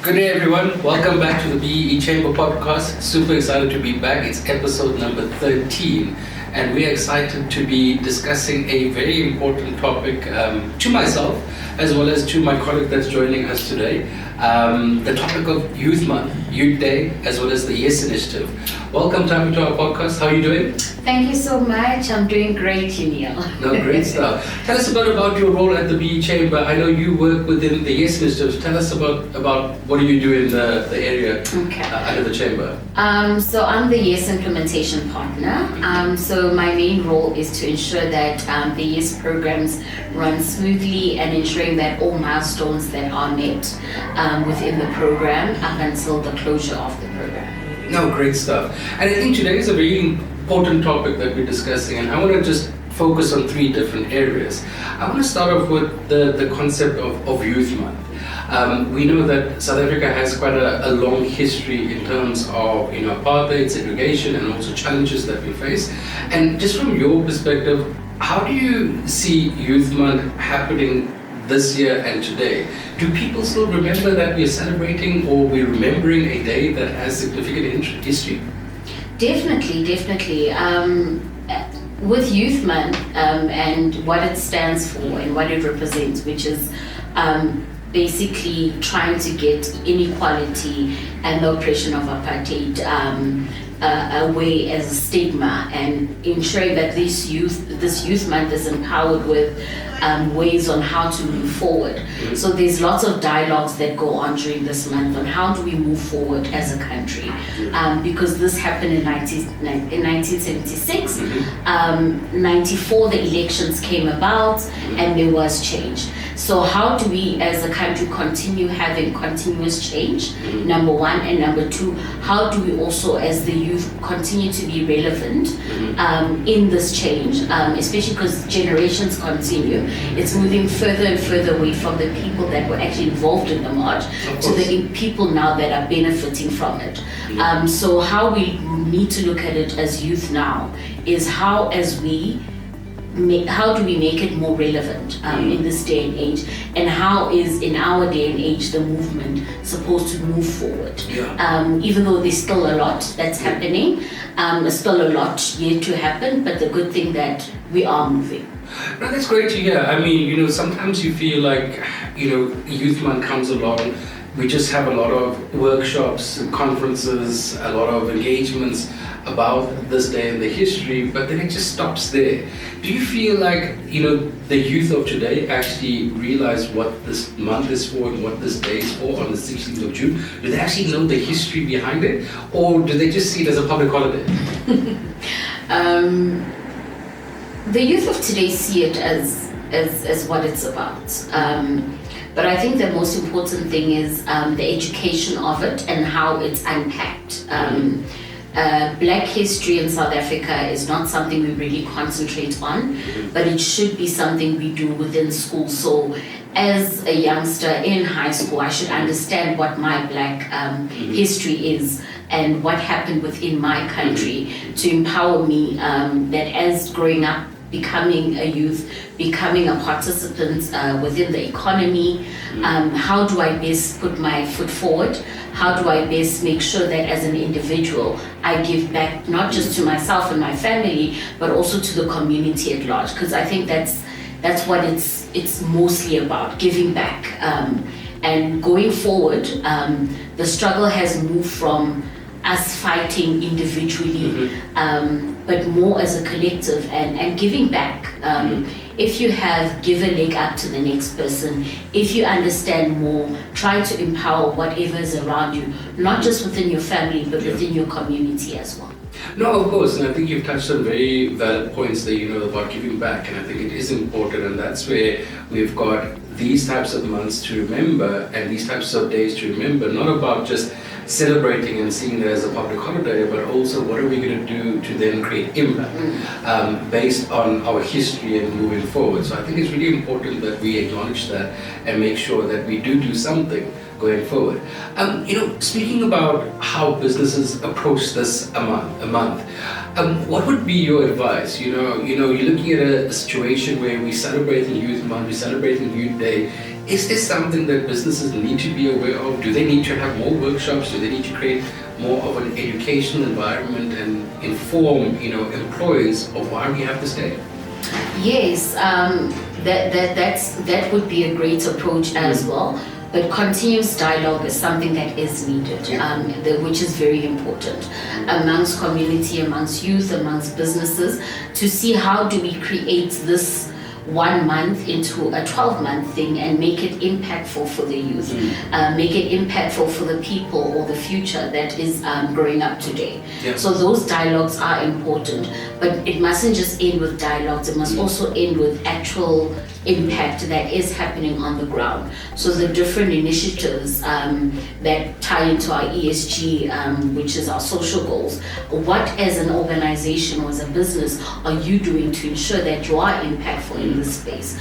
Good day, everyone. Welcome back to the BEE Chamber podcast. Super excited to be back. It's episode number 13, and we're excited to be discussing a very important topic to myself as well as to my colleague that's joining us today. The topic of Youth Month, Youth Day, as well as the Y.E.S Initiative. Welcome, Thami, to our podcast. How are you doing? Thank you so much. I'm doing great, Neil. No, great stuff. Tell us about your role at the BE Chamber. I know you work within the Y.E.S Initiative. Tell us about what do you do in the area under the Chamber. So I'm the Y.E.S implementation partner. So my main role is to ensure that the Y.E.S programs run smoothly and ensuring that all milestones that are met within the program up until the closure of the program. No, great stuff. And I think today is a very important topic that we're discussing, and I want to just focus on three different areas. I want to start off with the concept of Youth Month. We know that South Africa has quite a long history in terms of apartheid, segregation, and also challenges that we face. And just from your perspective, how do you see Youth Month happening this year and today? Do people still remember that we're celebrating or we're remembering a day that has significant history? Definitely. With Youth Month and what it stands for and what it represents, which is basically trying to get inequality and the oppression of apartheid away as a stigma, and ensuring that this Youth Month is empowered with ways on how to move forward. So there's lots of dialogues that go on during this month on how do we move forward as a country, because this happened in 1976, 94 the elections came about and there was change. So how do we as a country continue having continuous change, number one, and number two, how do we also as the youth continue to be relevant in this change, especially because generations continue. It's moving further and further away from the people that were actually involved in the march to the people now that are benefiting from it. So how we need to look at it as youth now is how do we make it more relevant in this day and age, and how is in our day and age the movement supposed to move forward? Even though there's still a lot that's happening, there's still a lot yet to happen, but the good thing that we are moving. No, that's great to hear. I mean, sometimes you feel like, Youth Month comes along, we just have a lot of workshops, conferences, a lot of engagements about this day in the history, but then it just stops there. Do you feel like, the youth of today actually realize what this month is for and what this day is for on the 16th of June? Do they actually know the history behind it, or do they just see it as a public holiday? The youth of today see it as what it's about. But I think the most important thing is the education of it and how it's unpacked. Black history in South Africa is not something we really concentrate on, but it should be something we do within school. So as a youngster in high school, I should understand what my Black history is and what happened within my country to empower me that as growing up, becoming a youth, becoming a participant within the economy, how do I best put my foot forward? How do I best make sure that as an individual, I give back not just to myself and my family, but also to the community at large? Because I think that's what it's mostly about, giving back. And going forward, the struggle has moved from us fighting individually, but more as a collective and giving back. If you give a leg up to the next person, if you understand more, try to empower whatever is around you, not just within your family, but within your community as well. No, of course, and I think you've touched on very valid points there, about giving back, and I think it is important, and that's where we've got these types of months to remember and these types of days to remember, not about just celebrating and seeing it as a public holiday, but also what are we going to do to then create impact based on our history and moving forward. So I think it's really important that we acknowledge that and make sure that we do something going forward. Speaking about how businesses approach this a month, what would be your advice? You're looking at a situation where we're celebrating Youth Month, we're celebrating Youth Day. Is this something that businesses need to be aware of? Do they need to have more workshops? Do they need to create more of an educational environment and inform, employees of why we have this day? Yes, that would be a great approach as well. But continuous dialogue is something that is needed, which is very important amongst community, amongst youth, amongst businesses, to see how do we create this 1 month into a 12-month thing and make it impactful for the youth, make it impactful for the people or the future that is growing up today. So those dialogues are important, but it mustn't just end with dialogues, it must also end with actual impact that is happening on the ground. So the different initiatives that tie into our ESG, which is our social goals, what as an organization or as a business are you doing to ensure that you are impactful in this space?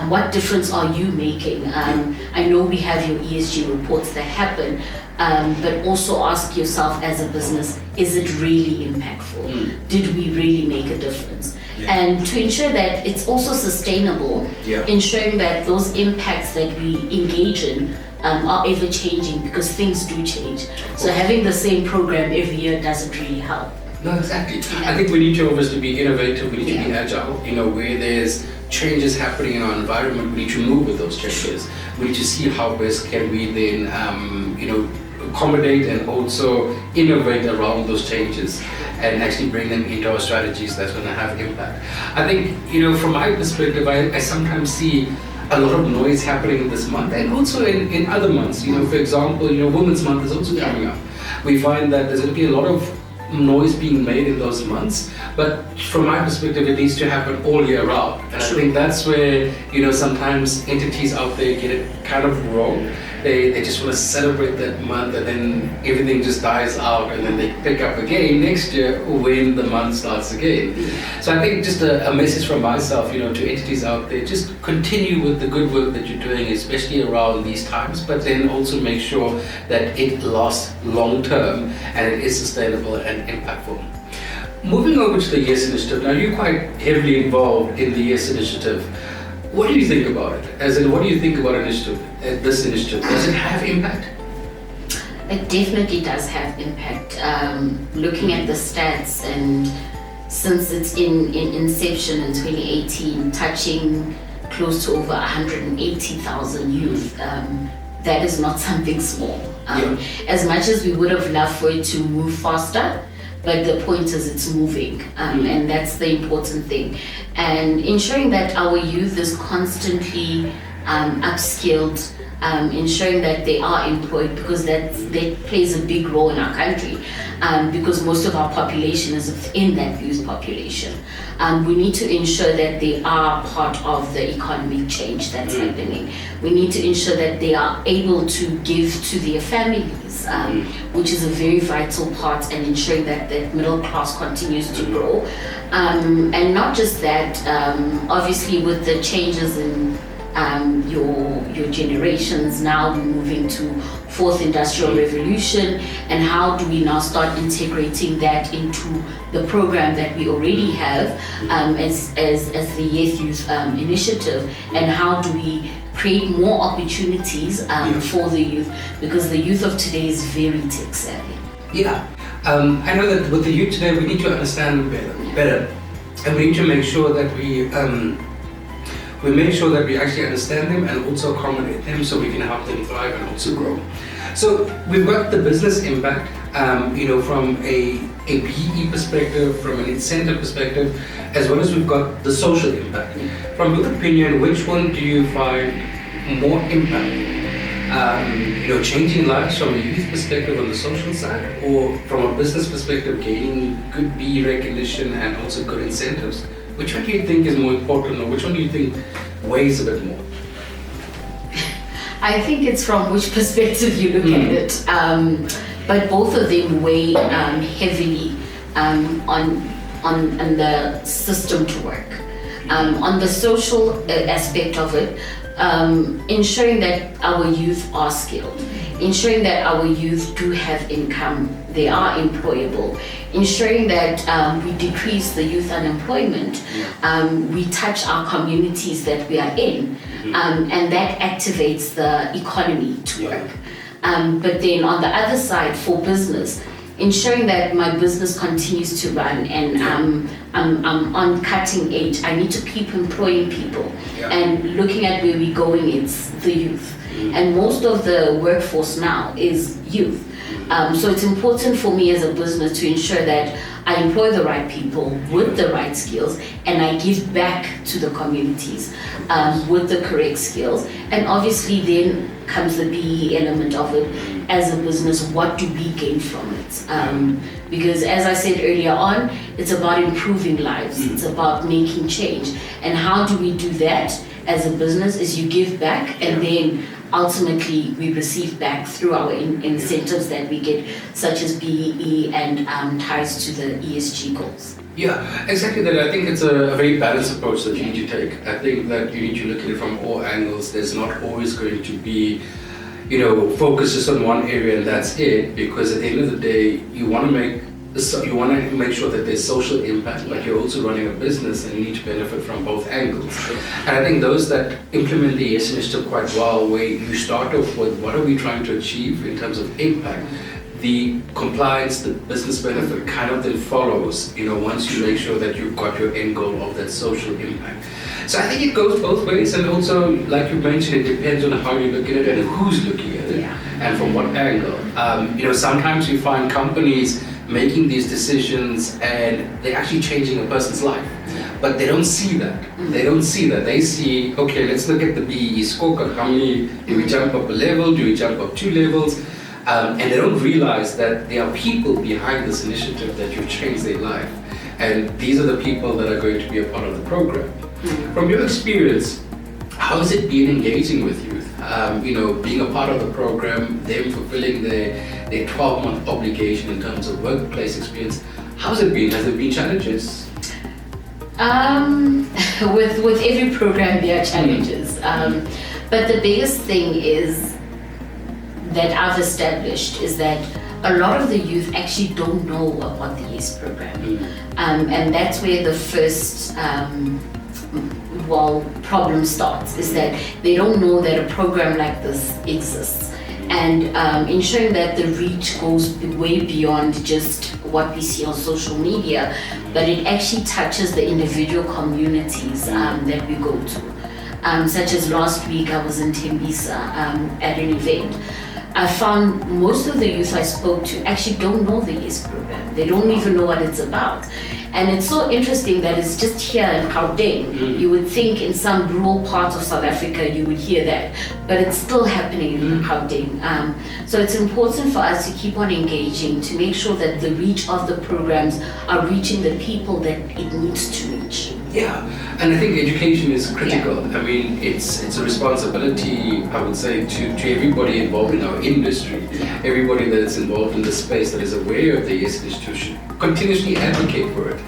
What difference are you making? I know we have your ESG reports that happen, but also ask yourself as a business, is it really impactful? Did we really make a difference? And to ensure that it's also sustainable, ensuring that those impacts that we engage in are ever changing, because things do change. So having the same program every year doesn't really help. No, exactly. I think we need to obviously be innovative, we need to be agile, where there's changes happening in our environment, we need to move with those changes. We need to see how best can we then, accommodate and also innovate around those changes and actually bring them into our strategies that's going to have impact. I think, from my perspective, I sometimes see a lot of noise happening this month and also in other months. For example, Women's Month is also coming up. We find that there's going to be a lot of noise being made in those months, but from my perspective it needs to happen all year round, and I think that's where sometimes entities out there get it kind of wrong. They just want to celebrate that month and then everything just dies out, and then they pick up again next year when the month starts again. So I think just a message from myself, to entities out there, just continue with the good work that you're doing, especially around these times, but then also make sure that it lasts long term and it is sustainable and impactful. Moving over to the Y.E.S Initiative, now you're quite heavily involved in the Y.E.S Initiative. What do you think about it? As in, what do you think about this initiative? Does it have impact? It definitely does have impact. Looking at the stats, and since its in inception in 2018, touching close to over 180,000 youth, that is not something small. As much as we would have loved for it to move faster, but the point is it's moving, and that's the important thing. And ensuring that our youth is constantly upskilled, ensuring that they are employed, because that plays a big role in our country, because most of our population is within that youth population. We need to ensure that they are part of the economic change that's happening. We need to ensure that they are able to give to their families, which is a very vital part, and ensuring that the middle class continues to grow. And not just that, obviously with the changes in your generations, now we're moving to fourth industrial revolution, and how do we now start integrating that into the program that we already have as the Y.E.S Youth Initiative, and how do we create more opportunities for the youth, because the youth of today is very tech savvy. I know that with the youth today we need to understand them better, and we need to make sure that we make sure that we actually understand them and also accommodate them so we can help them thrive and also grow. So we've got the business impact, from a BE perspective, from an incentive perspective, as well as we've got the social impact. From your opinion, which one do you find more impact? Changing lives from a youth perspective on the social side, or from a business perspective, gaining good BE recognition and also good incentives? Which one do you think is more important, or which one do you think weighs a bit more? I think it's from which perspective you look at it, but both of them weigh heavily on the system to work. On the social aspect of it, ensuring that our youth are skilled, ensuring that our youth do have income, they are employable, ensuring that we decrease the youth unemployment, we touch our communities that we are in, and that activates the economy to work. But then on the other side, for business, ensuring that my business continues to run and I'm on cutting edge. I need to keep employing people. And looking at where we're going, it's the youth. And most of the workforce now is youth. So it's important for me as a business to ensure that I employ the right people with the right skills, and I give back to the communities with the correct skills. And obviously then comes the BE element of it. As a business, what do we gain from it? Because as I said earlier on, it's about improving lives, it's about making change. And how do we do that as a business is you give back, and then ultimately we receive back through our incentives that we get, such as BEE and ties to the ESG goals. Yeah, exactly that. I think it's a very balanced approach that you need to take. I think that you need to look at it from all angles. There's not always going to be, focus just on one area and that's it, because at the end of the day, you want to make sure that there's social impact, but you're also running a business and you need to benefit from both angles. And I think those that implement the Y.E.S Initiative quite well, where you start off with what are we trying to achieve in terms of impact, the compliance, the business benefit kind of then follows, once you make sure that you've got your end goal of that social impact. So I think it goes both ways, and also, like you mentioned, it depends on how you look at it and who's looking at it, and from what angle. Sometimes you find companies making these decisions and they're actually changing a person's life. But they don't see that. They see, okay, let's look at the BEE scorecard. How many, do we jump up a level? Do we jump up 2 levels? And they don't realize that there are people behind this initiative that you've changed their life. And these are the people that are going to be a part of the program. From your experience, how has it been engaging with youth? Being a part of the program, them fulfilling their 12-month obligation in terms of workplace experience. How's it been? Has there been challenges? With every program there are challenges. But the biggest thing is that I've established is that a lot of the youth actually don't know about the Y.E.S program. And that's where the first problem starts, is that they don't know that a program like this exists. And ensuring that the reach goes way beyond just what we see on social media, but it actually touches the individual communities that we go to. Such as last week I was in Tembisa at an event. I found most of the youth I spoke to actually don't know the Y.E.S program. They don't even know what it's about. And it's so interesting that it's just here in Gauteng. You would think in some rural parts of South Africa you would hear that, but it's still happening in Gauteng. So it's important for us to keep on engaging to make sure that the reach of the programs are reaching the people that it needs to reach. Yeah, and I think education is critical. I mean, it's a responsibility, I would say, to everybody involved in our industry, everybody that's involved in the space that is aware of the Y.E.S institution, continuously advocate for it.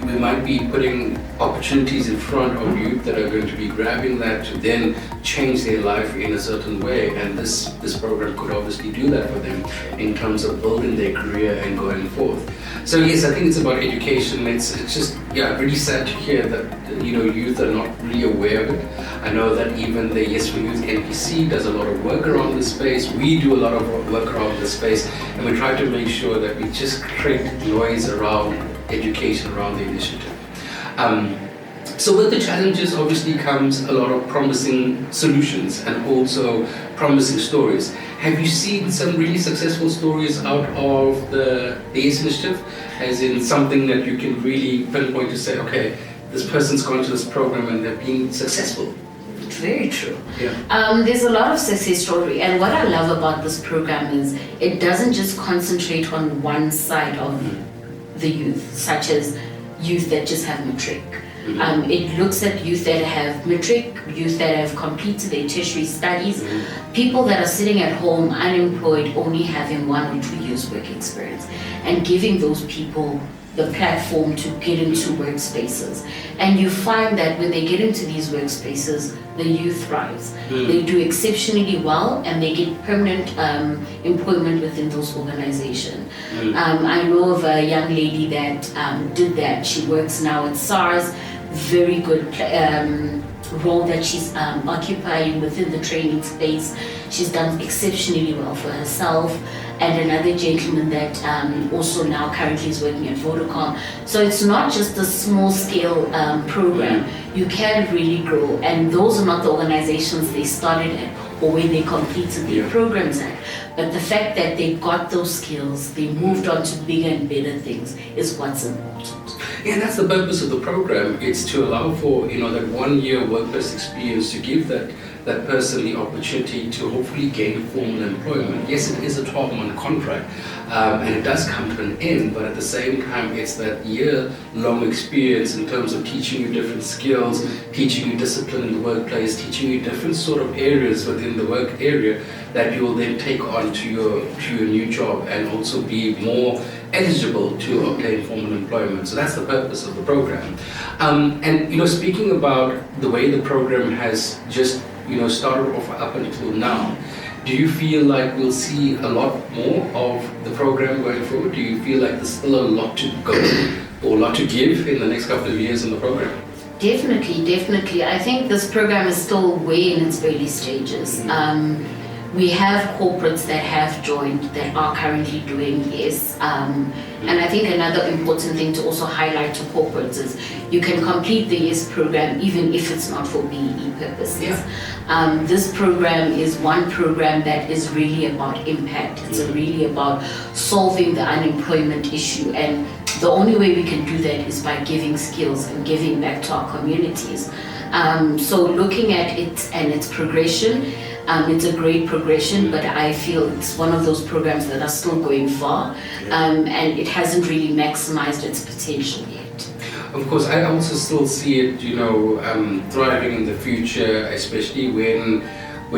We might be putting opportunities in front of youth that are going to be grabbing that to then change their life in a certain way, and this program could obviously do that for them in terms of building their career and going forth. So yes, I think it's about education. It's just really sad to hear that youth are not really aware of it. I know that even the Y.E.S for Youth NPC does a lot of work around this space. We do a lot of work around this space, and we try to make sure that we just create noise around education around the initiative. So with the challenges obviously comes a lot of promising solutions and also promising stories. Have you seen some really successful stories out of the Y.E.S Initiative, as in something that you can really pinpoint to say, okay, this person's gone to this program and they're being successful? Very true. There's a lot of success story, and what I love about this program is it doesn't just concentrate on one side of the youth, such as youth that just have matric. It looks at youth that have matric, youth that have completed their tertiary studies, people that are sitting at home unemployed, only having 1 or 2 years work experience, and giving those people the platform to get into workspaces. And you find that when they get into these workspaces, the youth thrives. They do exceptionally well, and they get permanent employment within those organizations. I know of a young lady that did that. She works now at SARS, very good role that she's occupying within the training space. She's done exceptionally well for herself. And another gentleman that also now currently is working at Vodacom. So it's not just a small scale program. You can really grow, and those are not the organizations they started at or where they completed their programs at. But the fact that they got those skills, they moved on to bigger and better things is what's important. Yeah, and that's the purpose of the program. It's to allow for that 1 year workplace experience, to give that person the opportunity to hopefully gain formal employment. Yes, it is a 12-month contract, and it does come to an end, but at the same time, it's that year-long experience in terms of teaching you different skills, teaching you discipline in the workplace, teaching you different sort of areas within the work area that you will then take on to your new job, and also be more eligible to obtain formal employment. So that's the purpose of the program. And speaking about the way the program has just started off up until now, do you feel like we'll see a lot more of the program going forward? Do you feel like there's still a lot to go or a lot to give in the next couple of years in the program? Definitely. I think this program is still way in its early stages. We have corporates that have joined that are currently doing Y.E.S. And I think another important thing to also highlight to corporates is you can complete the Y.E.S program even if it's not for BEE purposes. This program is one program that is really about impact. It's really about solving the unemployment issue, and the only way we can do that is by giving skills and giving back to our communities. So looking at it and its progression, it's a great progression, but I feel it's one of those programs that are still going far, and it hasn't really maximized its potential yet. Of course, I also still see it, thriving in the future, especially when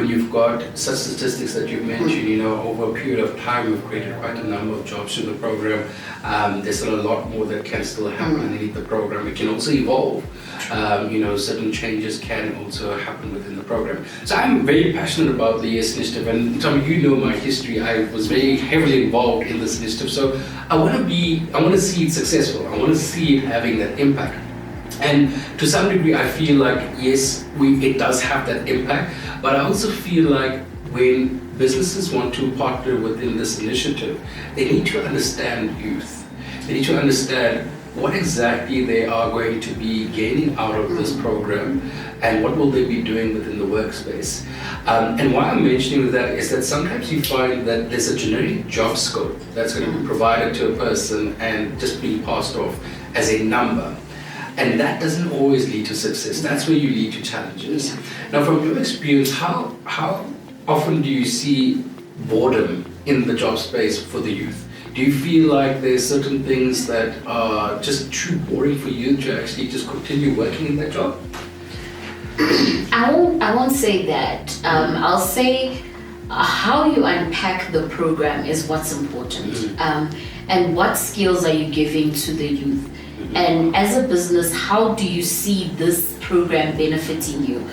you've got such statistics that you've mentioned. Over a period of time, we've created quite a number of jobs through the program. There's still a lot more that can still happen underneath the program. It can also evolve. Certain changes can also happen within the program. So I'm very passionate about the Y.E.S Initiative, and Thami, you know my history. I was very heavily involved in this initiative. So I want to see it successful. I want to see it having that impact. And to some degree, I feel like, yes, it does have that impact, but I also feel like when businesses want to partner within this initiative, they need to understand youth. They need to understand what exactly they are going to be gaining out of this program, and what will they be doing within the workspace. And why I'm mentioning that is that sometimes you find that there's a generic job scope that's going to be provided to a person and just being passed off as a number. And that doesn't always lead to success. That's where you lead to challenges. Now, from your experience, how often do you see boredom in the job space for the youth? Do you feel like there's certain things that are just too boring for you to actually just continue working in that job? I won't say that. I'll say how you unpack the program is what's important. And what skills are you giving to the youth? And as a business, how do you see this program benefiting you?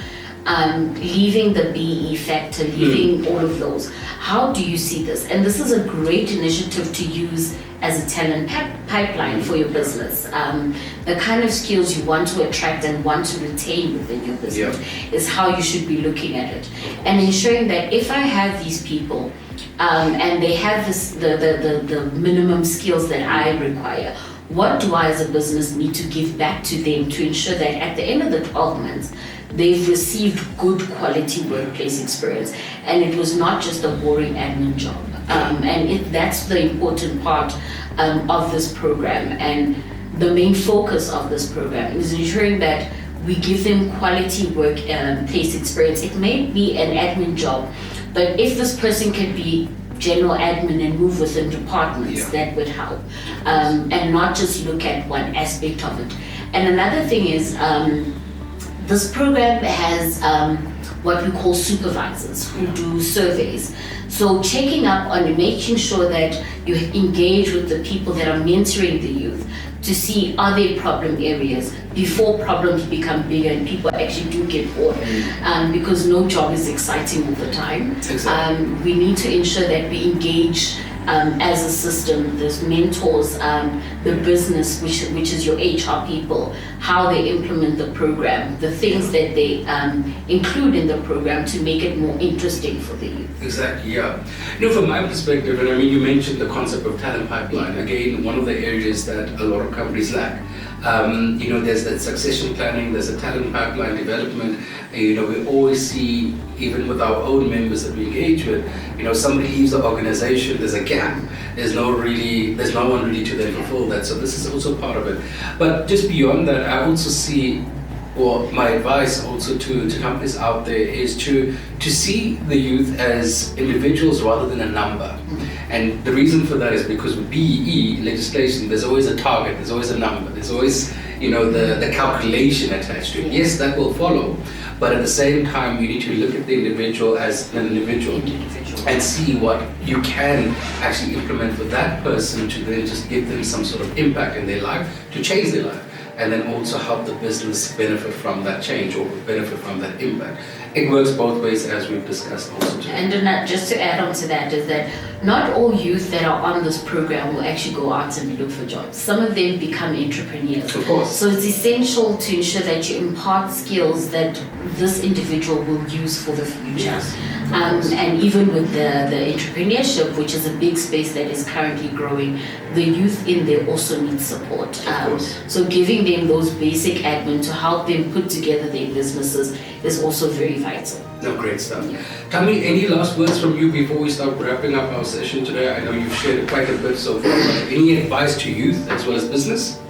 Leaving the BE factor, leaving all of those. How do you see this? And this is a great initiative to use as a talent pipeline for your business. The kind of skills you want to attract and want to retain within your business is how you should be looking at it. And ensuring that if I have these people and they have the minimum skills that I require, what do I as a business need to give back to them to ensure that at the end of the 12 months, they've received good quality workplace experience, and it was not just a boring admin job. That's the important part of this program, and the main focus of this program is ensuring that we give them quality workplace experience. It may be an admin job, but if this person can be general admin and move within departments, that would help, and not just look at one aspect of it. And another thing is, this program has what we call supervisors who do surveys. So checking up on making sure that you engage with the people that are mentoring the youth to see are there problem areas before problems become bigger and people actually do get bored, because no job is exciting all the time. Exactly. We need to ensure that we engage as a system, there's mentors, the business, which is your HR people, how they implement the program, the things that they include in the program to make it more interesting for the youth. Exactly, yeah. From my perspective, and I mean, you mentioned the concept of talent pipeline. Again, one of the areas that a lot of companies lack. There's that succession planning, there's a talent pipeline development. We always see, even with our own members that we engage with, somebody leaves the organization, there's a gap. There's no one really to then fulfill that. So this is also part of it. But just beyond that, I also see, or my advice also to companies out there is to see the youth as individuals rather than a number. And the reason for that is because with BEE legislation, there's always a target, there's always a number, there's always the calculation attached to it. Yes, that will follow, but at the same time, you need to look at the individual as an individual and see what you can actually implement for that person to then just give them some sort of impact in their life, to change their life, and then also help the business benefit from that change or benefit from that impact. It works both ways, as we've discussed also today. And just to add on to that is that not all youth that are on this program will actually go out and look for jobs. Some of them become entrepreneurs. Of course. So it's essential to ensure that you impart skills that this individual will use for the future. Yes. And even with the entrepreneurship, which is a big space that is currently growing, the youth in there also need support. So giving them those basic admin to help them put together their businesses is also very vital. No, great stuff. Thami, any last words from you before we start wrapping up our session today? I know you've shared quite a bit so far. Any advice to youth as well as business?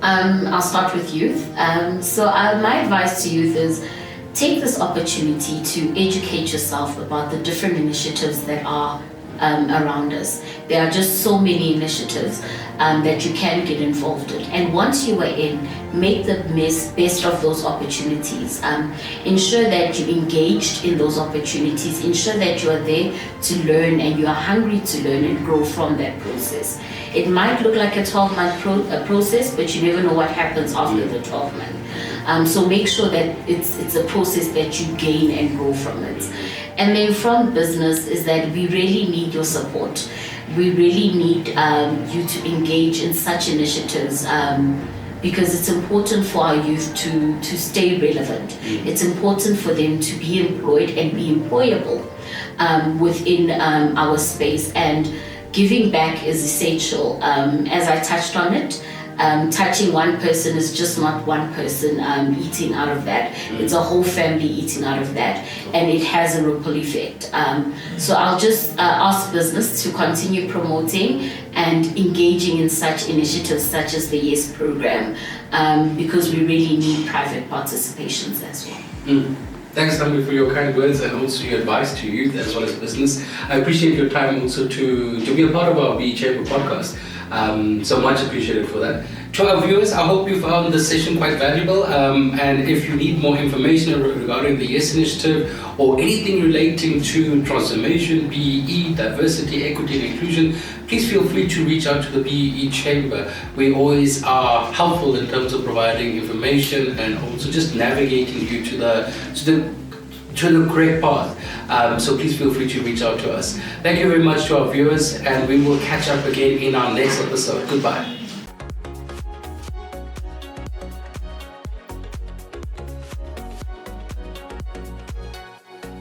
I'll start with youth. My advice to youth is take this opportunity to educate yourself about the different initiatives that are around us. There are just so many initiatives that you can get involved in. And once you are in, make the best of those opportunities. Ensure that you're engaged in those opportunities. Ensure that you are there to learn and you are hungry to learn and grow from that process. It might look like a 12-month process, but you never know what happens after the 12 months. So make sure that it's a process that you gain and grow from it. And then from business is that we really need your support. We really need you to engage in such initiatives because it's important for our youth to stay relevant. It's important for them to be employed and be employable within our space, and giving back is essential. As I touched on it, touching one person is just not one person eating out of that. It's a whole family eating out of that, and it has a ripple effect. So I'll just ask business to continue promoting and engaging in such initiatives such as the Y.E.S program, because we really need private participations as well. Thanks, Thami, for your kind words and also your advice to youth as well as business. I appreciate your time also to be a part of our BE Chamber podcast. So much appreciated for that. To our viewers, I hope you found this session quite valuable. And if you need more information regarding the Y.E.S Initiative or anything relating to transformation, BEE, diversity, equity and inclusion, please feel free to reach out to the BE Chamber. We always are helpful in terms of providing information and also just navigating you to the correct path. So please feel free to reach out to us. Thank you very much to our viewers, and we will catch up again in our next episode. Goodbye.